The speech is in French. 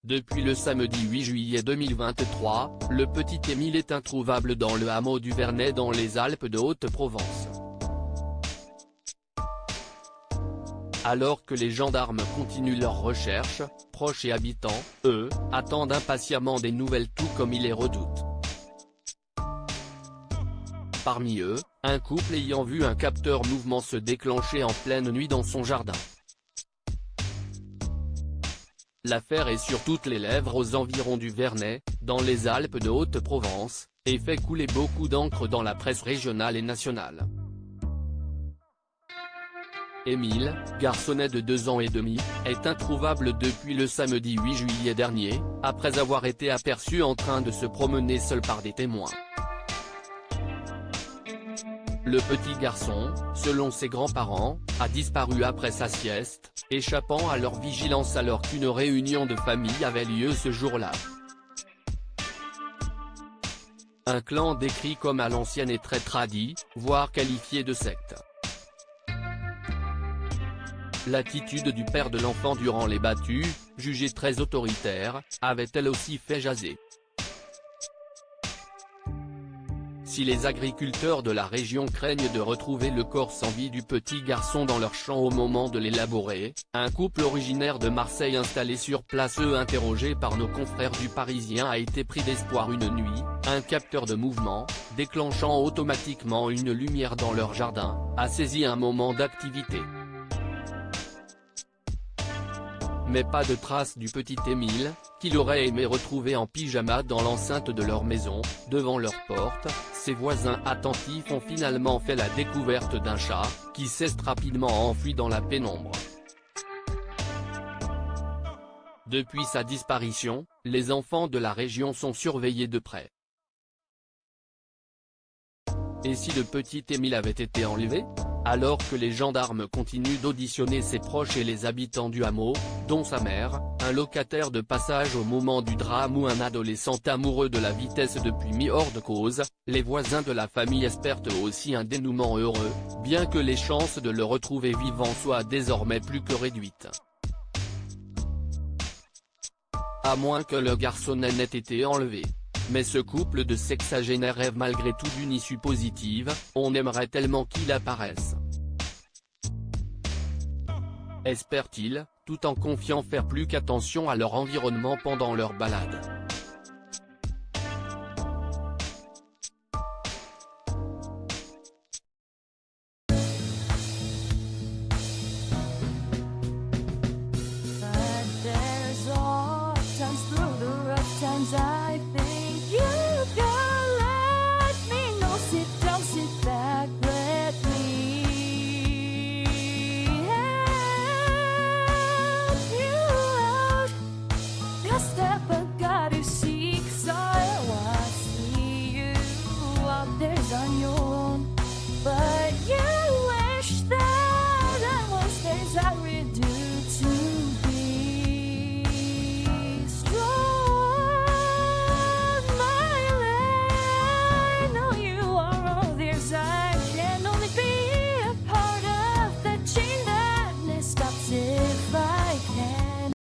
Depuis le samedi 8 juillet 2023, le petit Émile est introuvable dans le hameau du Vernet dans les Alpes de Haute-Provence. Alors que les gendarmes continuent leurs recherches, proches et habitants, eux, attendent impatiemment des nouvelles tout comme ils les redoutent. Parmi eux, un couple ayant vu un capteur mouvement se déclencher en pleine nuit dans son jardin. L'affaire est sur toutes les lèvres aux environs du Vernet, dans les Alpes de Haute-Provence, et fait couler beaucoup d'encre dans la presse régionale et nationale. Émile, garçonnet de 2 ans et demi, est introuvable depuis le samedi 8 juillet dernier, après avoir été aperçu en train de se promener seul par des témoins. Le petit garçon, selon ses grands-parents, a disparu après sa sieste, échappant à leur vigilance alors qu'une réunion de famille avait lieu ce jour-là. Un clan décrit comme à l'ancienne et très tradit, voire qualifié de secte. L'attitude du père de l'enfant durant les battues, jugée très autoritaire, avait elle aussi fait jaser. Si les agriculteurs de la région craignent de retrouver le corps sans vie du petit garçon dans leur champ au moment de l'élaborer, un couple originaire de Marseille installé sur place interrogé par nos confrères du Parisien a été pris d'espoir une nuit, un capteur de mouvement, déclenchant automatiquement une lumière dans leur jardin, a saisi un moment d'activité. Mais pas de trace du petit Émile, qu'il aurait aimé retrouver en pyjama dans l'enceinte de leur maison, devant leur porte. Ses voisins attentifs ont finalement fait la découverte d'un chat, qui s'est rapidement enfui dans la pénombre. Depuis sa disparition, les enfants de la région sont surveillés de près. Et si le petit Émile avait été enlevé ? Alors que les gendarmes continuent d'auditionner ses proches et les habitants du hameau, dont sa mère, un locataire de passage au moment du drame ou un adolescent amoureux de la vitesse depuis mis hors de cause, les voisins de la famille espèrent aussi un dénouement heureux, bien que les chances de le retrouver vivant soient désormais plus que réduites. À moins que le garçonnet n'ait été enlevé. Mais ce couple de sexagénaires rêve malgré tout d'une issue positive, on aimerait tellement qu'il apparaisse. Espèrent-ils, tout en confiant faire plus qu'attention à leur environnement pendant leur balade.